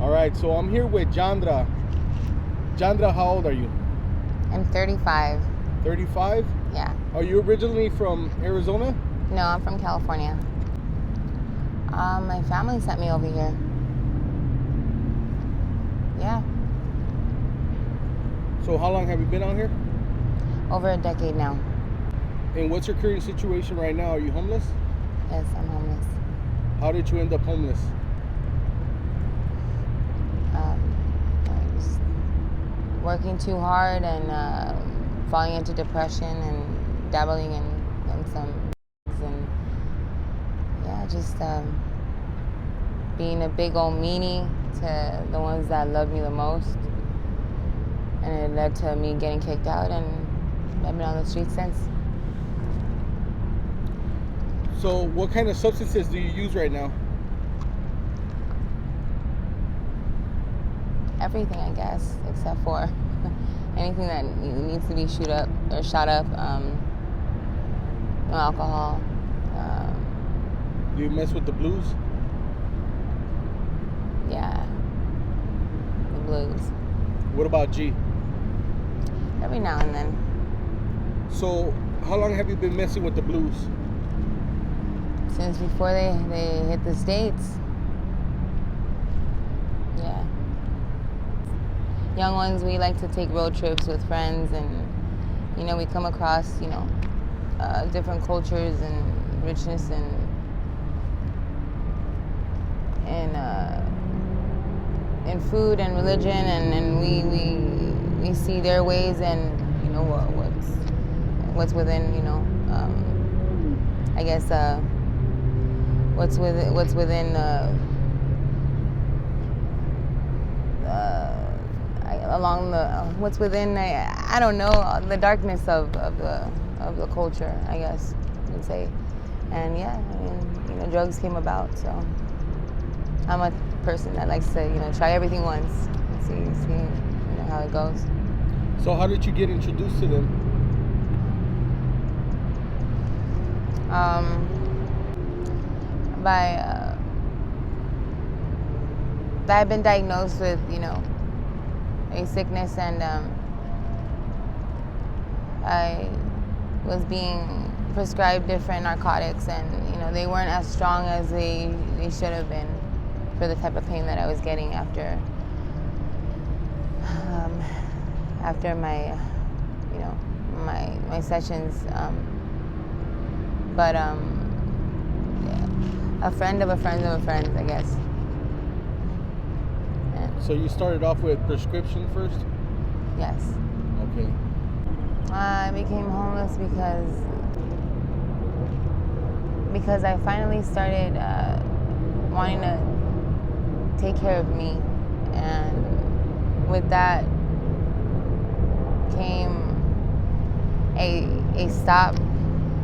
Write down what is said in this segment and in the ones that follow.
All right, so I'm here with Jondra. Jondra, how old are you? I'm 35. 35? Yeah. Are you originally from Arizona? No, I'm from California. My family sent me over here. Yeah. So how long have you been out here? Over a decade now. And what's your current situation right now? Are you homeless? Yes, I'm homeless. How did you end up homeless? I was working too hard and falling into depression and dabbling in some and yeah, just being a big old meanie to the ones that love me the most. And it led to me getting kicked out, and I've been on the streets since. So what kind of substances do you use right now? Everything, I guess, except for anything that needs to be shot up. No alcohol. Do you mess with the blues? Yeah, the blues. What about G? Every now and then. So how long have you been messing with the blues? Since before they hit the States. Yeah. Young ones, we like to take road trips with friends, and we come across different cultures and richness and in food and religion, and we see their ways, and what's within I guess what's within along the what's within I don't know, the darkness of the culture, I guess you could say. And yeah, I mean, drugs came about, so I'm a person that likes to try everything once and see how it goes. So how did you get introduced to them? I've been diagnosed with a sickness, and I was being prescribed different narcotics, and they weren't as strong as they should have been for the type of pain that I was getting after my my sessions. But yeah, a friend of a friend of a friend, I guess. Yeah. So you started off with prescription first? Yes. Okay. I became homeless because I finally started wanting to take care of me, and with that came a stop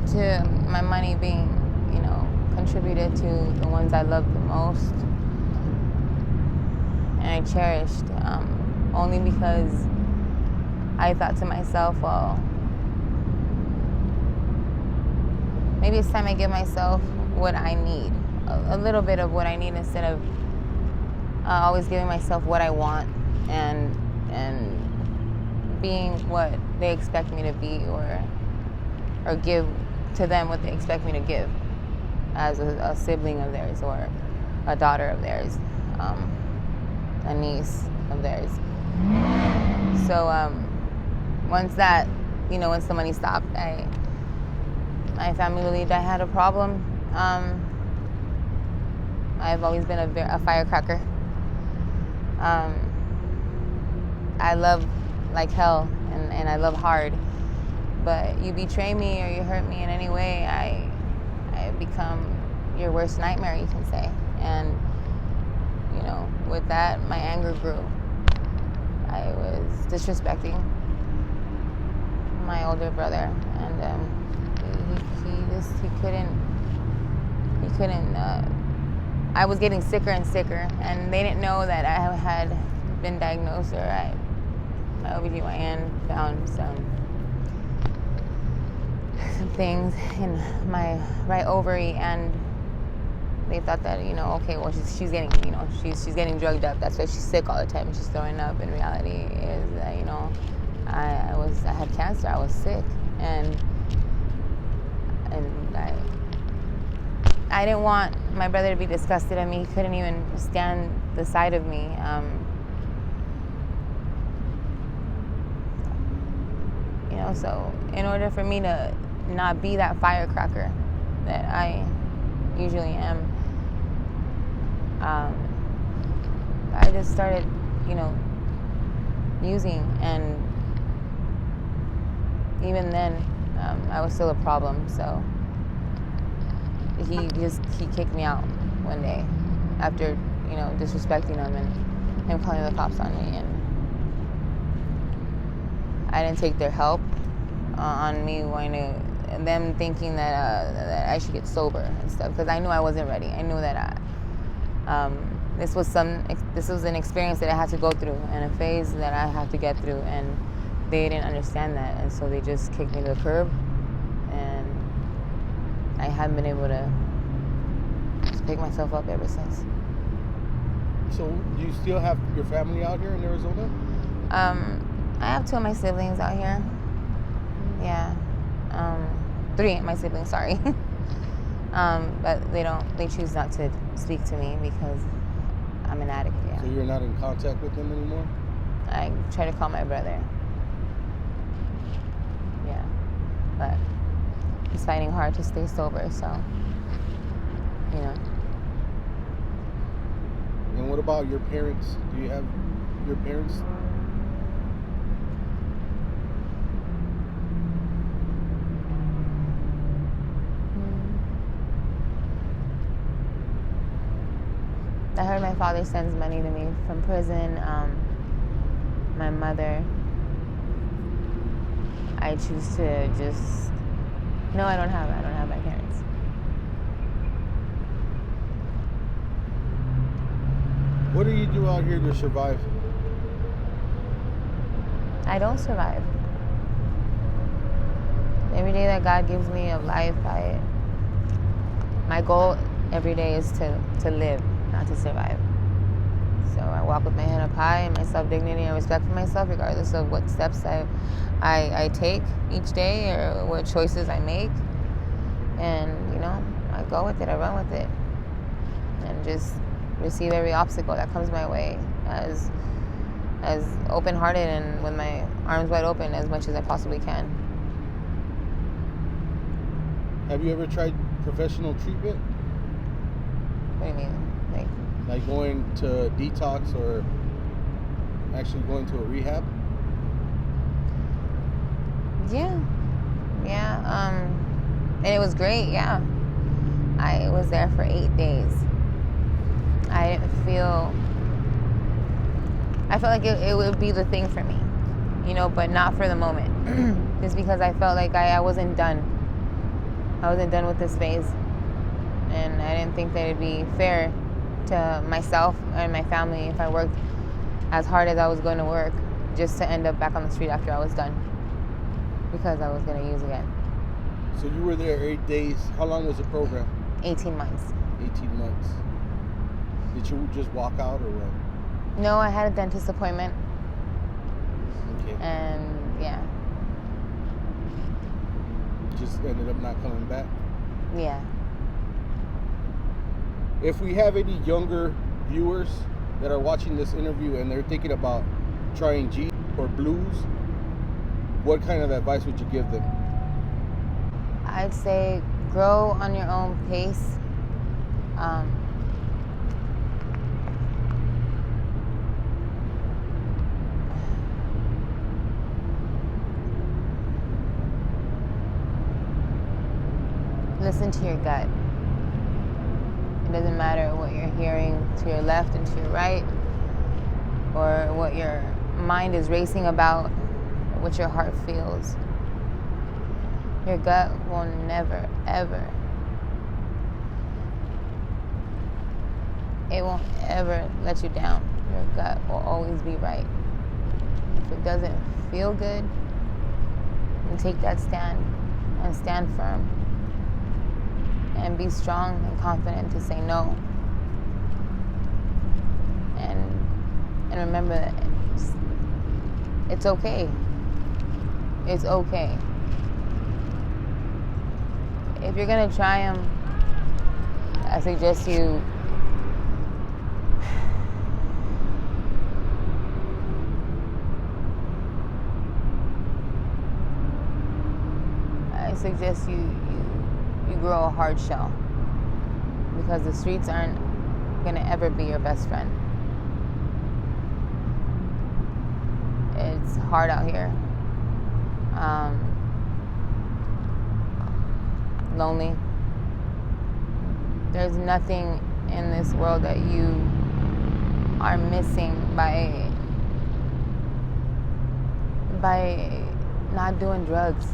to my money being contributed to the ones I loved the most and I cherished, only because I thought to myself, well, maybe it's time I give myself what I need, a little bit of what I need, instead of always giving myself what I want and being what they expect me to be, or give to them what they expect me to give as a sibling of theirs, or a daughter of theirs, a niece of theirs. So once the money stopped, my family believed I had a problem. I've always been a firecracker. I love like hell, and I love hard. But you betray me or you hurt me in any way, I become your worst nightmare, you can say. And with that, my anger grew. I was disrespecting my older brother, and he couldn't. I was getting sicker and sicker, and they didn't know that I had been diagnosed, or my OBGYN found some things in my right ovary, and they thought that, okay, well, she's getting, she's getting drugged up. That's why she's sick all the time and she's throwing up. In reality is that, I had cancer. I was sick. And I didn't want my brother to be disgusted at me. He couldn't even stand the sight of me. So in order for me to not be that firecracker that I usually am, I just started, using, and even then, I was still a problem. So he kicked me out one day after, disrespecting him and him calling the cops on me, and I didn't take their help on me them thinking that I should get sober and stuff, because I knew I wasn't ready. I knew that this was an experience that I had to go through and a phase that I had to get through, and they didn't understand that, and so they just kicked me to the curb, and I haven't been able to just pick myself up ever since. So do you still have your family out here in Arizona? I have 2 of my siblings out here. Yeah. 3 of my siblings, sorry. But they choose not to speak to me because I'm an addict, yeah. So you're not in contact with them anymore? I try to call my brother. Yeah. But he's fighting hard to stay sober, so, And what about your parents? Do you have your parents? I heard my father sends money to me from prison. My mother, I choose to just... No, I don't have my parents. What do you do out here to survive? I don't survive. Every day that God gives me of life, my goal every day is to live, not to survive. So I walk with my head up high and my self-dignity and respect for myself, regardless of what steps I take each day or what choices I make. And, I go with it, I run with it. And just receive every obstacle that comes my way as open-hearted and with my arms wide open as much as I possibly can. Have you ever tried professional treatment? What do you mean? Like going to detox or actually going to a rehab? Yeah. And it was great, yeah. I was there for 8 days. I felt like it would be the thing for me, but not for the moment. Just because I felt like I wasn't done. I wasn't done with this phase. And I didn't think that it'd be fair to myself and my family if I worked as hard as I was going to work just to end up back on the street after I was done, because I was going to use again. So you were there 8 days. How long was the program? 18 months. 18 months. Did you just walk out or what? No, I had a dentist appointment. Okay. And yeah. Just ended up not coming back? Yeah. If we have any younger viewers that are watching this interview and they're thinking about trying G or blues, what kind of advice would you give them? I'd say grow on your own pace. Listen to your gut. It doesn't matter what you're hearing to your left and to your right, or what your mind is racing about, or what your heart feels. Your gut will never, ever, it won't ever let you down. Your gut will always be right. If it doesn't feel good, then take that stand and stand firm and be strong and confident to say no. And remember that it's okay. It's okay. If you're gonna try them, I suggest you grow a hard shell, because the streets aren't gonna ever be your best friend. It's hard out here. Lonely. There's nothing in this world that you are missing by not doing drugs.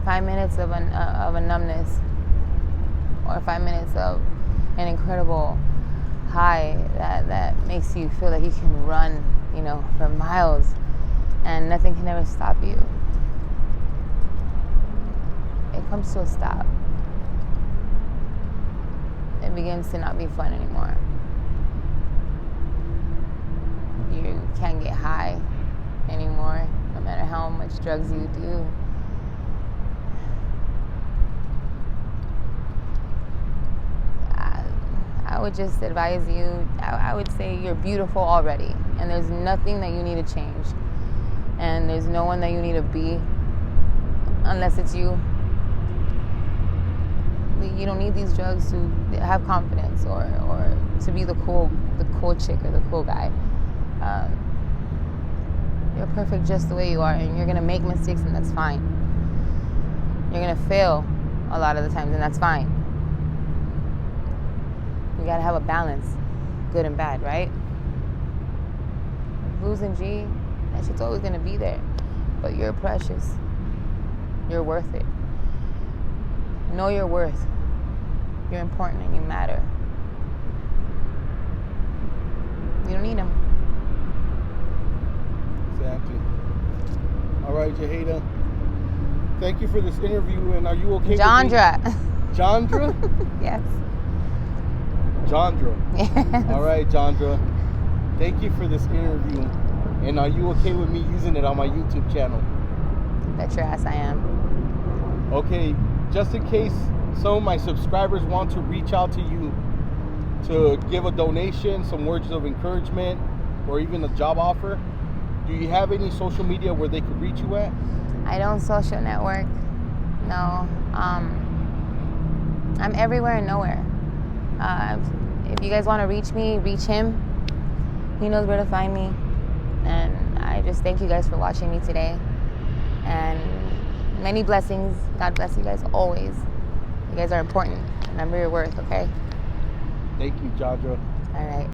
5 minutes of a numbness, or 5 minutes of an incredible high that makes you feel like you can run, for miles, and nothing can ever stop you. It comes to a stop. It begins to not be fun anymore. You can't get high anymore, no matter how much drugs you do. I would just advise you, I would say you're beautiful already, and there's nothing that you need to change, and there's no one that you need to be unless it's you. You don't need these drugs to have confidence or to be the cool chick or the cool guy. You're perfect just the way you are, and you're gonna make mistakes, and that's fine. You're gonna fail a lot of the times, and that's fine. You gotta have a balance, good and bad, right? Blues and G, that shit's always gonna be there. But you're precious. You're worth it. Know your worth. You're important and you matter. You don't need them. Exactly. All right, Jaheda. Thank you for this interview, and are you okay Jondra. with me? Jondra? Yes. Jondra. Yes. All right, Jondra. Thank you for this interview. And are you okay with me using it on my YouTube channel? Bet your ass I am. Okay, just in case some of my subscribers want to reach out to you to give a donation, some words of encouragement, or even a job offer, do you have any social media where they could reach you at? I don't social network. No. I'm everywhere and nowhere. If you guys want to reach me, reach him. He knows where to find me. And I just thank you guys for watching me today. And many blessings. God bless you guys always. You guys are important. Remember your worth, okay? Thank you, Jondra. All right.